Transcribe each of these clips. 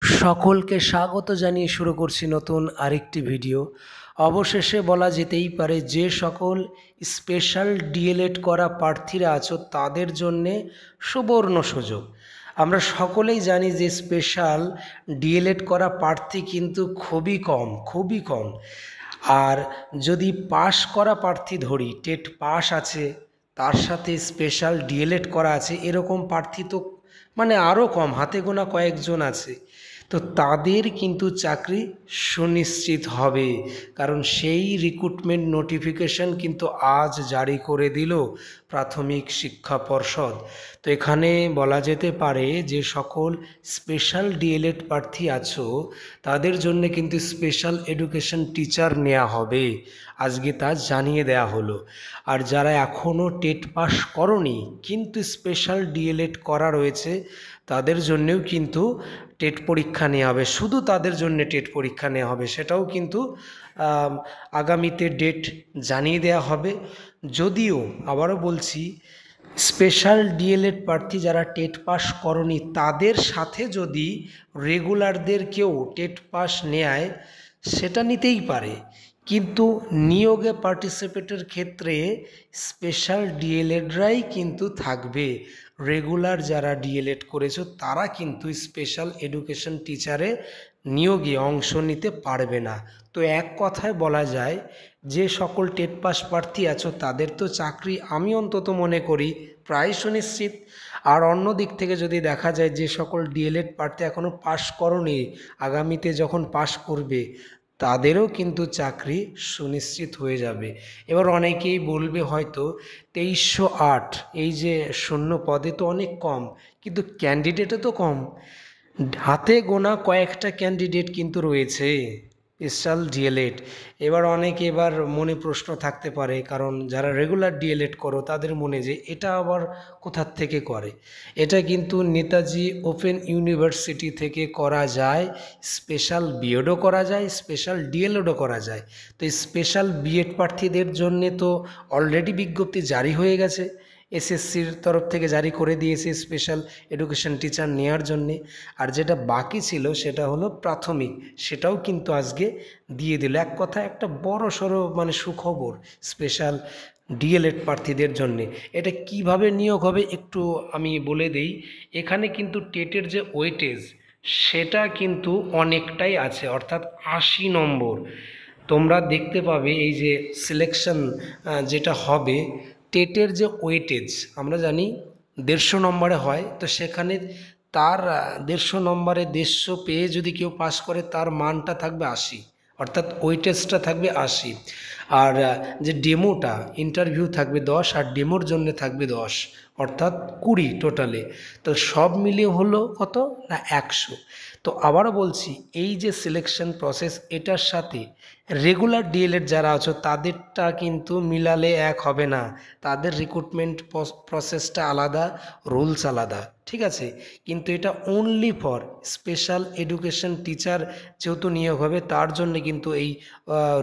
সকলকে স্বাগত জানিয়ে শুরু করছি নতুন আরেকটি ভিডিও। অবশেষে বলা যেতেই পারে যে সকল স্পেশাল ডিএলএড করা প্রার্থীরা আছো তাদের জন্যে সুবর্ণ সুযোগ। আমরা সকলেই জানি যে স্পেশাল ডিএলএড করা প্রার্থী কিন্তু খুবই কম। আর যদি পাশ করা প্রার্থী ধরি, টেট পাস আছে, তার সাথে স্পেশাল ডিএলএড করা আছে, এরকম প্রার্থী তো মানে আরও কম, হাতে গোনা কয়েকজন আছে। তো তাদের কিন্তু চাকরি সুনিশ্চিত হবে, কারণ সেই রিক্রুটমেন্ট নোটিফিকেশন কিন্তু আজ জারি করে দিল প্রাথমিক শিক্ষা পর্ষদ। তো এখানে বলা যেতে পারে যে সকল স্পেশাল ডিএলএড প্রার্থী আছো তাদের জন্য কিন্তু স্পেশাল এডুকেশন টিচার নেওয়া হবে, আজকে তা জানিয়ে দেয়া হলো। আর যারা এখনও টেট পাস করনি কিন্তু স্পেশাল ডিএলএড করা রয়েছে তাদের জন্যেও কিন্তু টেট পরীক্ষা নেওয়া হবে, শুধু তাদের জন্য টেট পরীক্ষা নেওয়া হবে, সেটাও কিন্তু আগামীতে ডেট জানিয়ে দেওয়া হবে। যদিও আবারও বলছি, স্পেশাল ডিএলএড প্রার্থী যারা টেট পাস করনি তাদের সাথে যদি রেগুলারদের কেউ টেট পাস নেয় সেটা নিতেই পারে, কিন্তু নিয়োগে পার্টিসিপেটের ক্ষেত্রে স্পেশাল ডিএলএডরাই কিন্তু থাকবে। রেগুলার যারা ডিএলএড করেছো তারা কিন্তু স্পেশাল এডুকেশন টিচারে নিয়োগে অংশ নিতে পারবে না। তো এক কথায় বলা যায় যে সকল টেট পাস প্রার্থী আছো তাদের তো চাকরি আমি অন্তত মনে করি প্রায় সুনিশ্চিত। আর অন্য দিক থেকে যদি দেখা যায় যে সকল ডিএলএড প্রার্থী এখনও পাস করনি, আগামীতে যখন পাস করবে তাদেরও কিন্তু চাকরি সুনিশ্চিত হয়ে যাবে। এবার অনেকেই বলবে হয়তো 2308 এই যে শূন্য পদে তো অনেক কম, কিন্তু ক্যান্ডিডেটও তো কম, হাতে গোনা কয়েকটা ক্যান্ডিডেট কিন্তু রয়েছে স্পেশাল ডিএলএড। এবার মনে প্রশ্ন থাকতে পারে, কারণ যারা রেগুলার ডিএলএড করো তাদের মনে যে এটা আবার কোথার থেকে করে। এটা কিন্তু নেতাজি ওপেন ইউনিভার্সিটি থেকে করা যায়, স্পেশাল বিএডও করা যায়, স্পেশাল ডিএলএডও করা যায়। তো স্পেশাল বিএড প্রার্থীদের জন্যে তো অলরেডি বিজ্ঞপ্তি জারি হয়ে গেছে, এসএসসির তরফ থেকে জারি করে দিয়েছে স্পেশাল এডুকেশন টিচার নেওয়ার জন্যে। আর যেটা বাকি ছিল সেটা হলো প্রাথমিক, সেটাও কিন্তু আজকে দিয়ে দিল। এক কথা একটা বড় সড়ো সুখবর স্পেশাল ডিএলএড প্রার্থীদের জন্যে। এটা কিভাবে নিয়োগ হবে একটু আমি বলে দেই। এখানে কিন্তু টেটের যে ওয়েটেজ সেটা কিন্তু অনেকটাই আছে, অর্থাৎ 80 নম্বর। তোমরা দেখতে পাবে এই যে সিলেকশন যেটা হবে, টেটের যে ওয়েটেজ আমরা জানি 150 নম্বরে হয়, তো সেখানে তার 150 নম্বরে 150 পেয়ে যদি কেউ পাস করে তার মানটা থাকবে 80, অর্থাৎ ওয়েটেজটা থাকবে 80। আর যে ডেমোটা ইন্টারভিউ থাকবে 10, আর ডেমোর জন্য থাকবে 10, অর্থাৎ 20 টোটালে। তো সব মিলিয়ে হলো কত না 100। তো আবারও বলছি, এই যে সিলেকশন প্রসেস এটার সাথে রেগুলার ডিএলএড যারা আছো তাদেরটা কিন্তু মিলালে এক হবে না, তাদের রিক্রুটমেন্ট প্রসেসটা আলাদা, রুলস আলাদা, ঠিক আছে। কিন্তু এটা only for special education teacher যেহেতু নিয়োগ হবে তার জন্য কিন্তু এই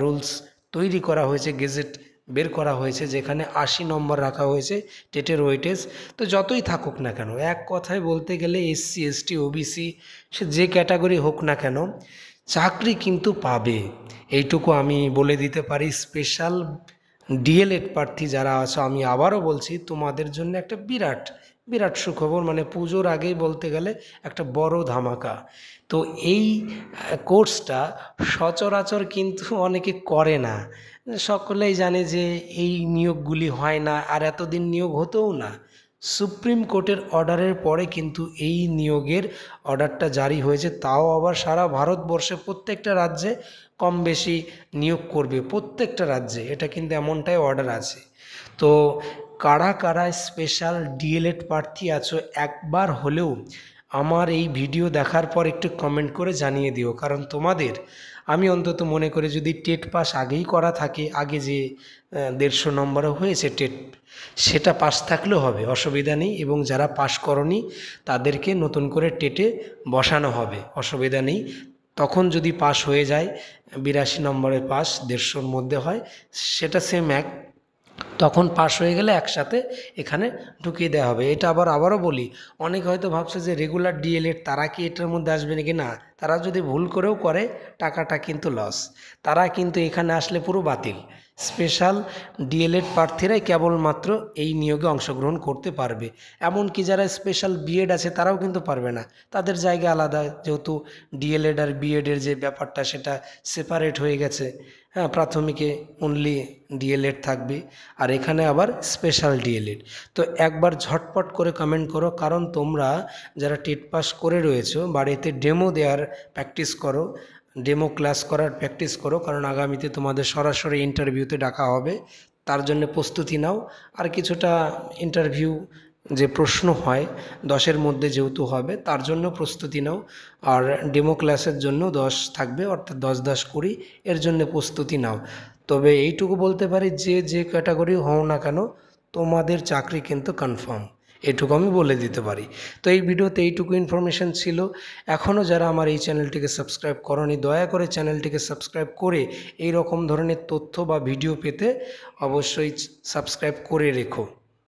রুলস তৈরি করা হয়েছে, গেজেট বের করা হয়েছে, যেখানে 80 নম্বর রাখা হয়েছে টেটের ওয়েটেজ। তো যতই থাকুক না কেন, এক কথায় বলতে গেলে এসসি এসটি ওবিসি সে যে ক্যাটাগরি হোক না কেন চাকরি কিন্তু পাবে, এইটুকু আমি বলে দিতে পারি। স্পেশাল ডিএলএড প্রার্থী যারা আছো আমি আবারও বলছি তোমাদের জন্য একটা বিরাট বিরাট সুখবর, পুজোর আগেই বলতে গেলে একটা বড় ধামাকা। তো এই কোর্সটা সচরাচর কিন্তু অনেকে করে না, সকলেই জানে যে এই নিয়োগগুলি হয় না, আর এতদিন নিয়োগ হতেও না। সুপ্রিম কোর্টের অর্ডারের পরে কিন্তু এই নিয়োগের অর্ডারটা জারি হয়েছে, তাও আবার সারা ভারতবর্ষে প্রত্যেকটা রাজ্যে কম বেশি নিয়োগ করবে, প্রত্যেকটা রাজ্যে এটা কিন্তু এমনটাই অর্ডার আছে। তো কারা কারা স্পেশাল ডিএলএড প্রার্থী আছো একবার হলেও আমার এই ভিডিও দেখার পর একটু কমেন্ট করে জানিয়ে দিও, কারণ তোমাদের আমি অন্তত মনে করি যদি টেট পাস আগেই করা থাকে, আগে যে 150 নম্বরে হয়েছে টেট, সেটা পাস থাকলেও হবে, অসুবিধা নেই। এবং যারা পাস করনি তাদেরকে নতুন করে টেটে বসানো হবে, অসুবিধা নেই। তখন যদি পাস হয়ে যায় 82 নম্বরের পাস 150-র মধ্যে হয়, সেটা সেম এক, তখন পাস হয়ে গেলে একসাথে এখানে ঢুকিয়ে দেওয়া হবে। এটা আবারও বলি, অনেক হয়তো ভাবছে যে রেগুলার ডিএলএড তারা কি এটার মধ্যে আসবে নাকি, না, তারা যদি ভুল করেও করে টাকাটা কিন্তু লস, তারা কিন্তু এখানে আসলে পুরো বাতিল। স্পেশাল ডিএলএড প্রার্থীরাই কেবলমাত্র এই নিয়োগে অংশগ্রহণ করতে পারবে। এমনকি যারা স্পেশাল বিএড আছে তারাও কিন্তু পারবে না, তাদের জায়গা আলাদা, যেহেতু ডিএলএড আর বিএডের যে ব্যাপারটা সেটা সেপারেট হয়ে গেছে। হ্যাঁ, প্রাথমিকে অনলি ডিএলএড থাকবে, আর এখানে আবার স্পেশাল ডিএলএড। তো একবার ঝটপট করে কমেন্ট করো, কারণ তোমরা যারা টেট পাস করে রয়েছো বাড়িতে ডেমো দেওয়ার প্র্যাকটিস করো, ডেমো ক্লাস করার প্র্যাকটিস করো, কারণ আগামীতে তোমাদের সরাসরি ইন্টারভিউতে ডাকা হবে, তার জন্য প্রস্তুতি নাও। আর কিছুটা ইন্টারভিউ যে প্রশ্ন হয় 10-এর মধ্যে যেহেতু হবে, তার জন্য প্রস্তুতি নাও। আর ডেমো ক্লাসের জন্য 10 থাকবে, অর্থাৎ 10-10-20, এর জন্য প্রস্তুতি নাও। তবে এইটুকু বলতে পারি যে ক্যাটাগরি হও না কেন, তোমাদের চাকরি কিন্তু কনফার্ম, এটুকু আমি বলে দিতে পারি। তো এই ভিডিওতে এইটুকু ইনফরমেশান ছিল। এখনও যারা আমার এই চ্যানেলটিকে সাবস্ক্রাইব করোনি, দয়া করে চ্যানেলটিকে সাবস্ক্রাইব করে এই রকম ধরনের তথ্য বা ভিডিও পেতে অবশ্যই সাবস্ক্রাইব করে রেখো।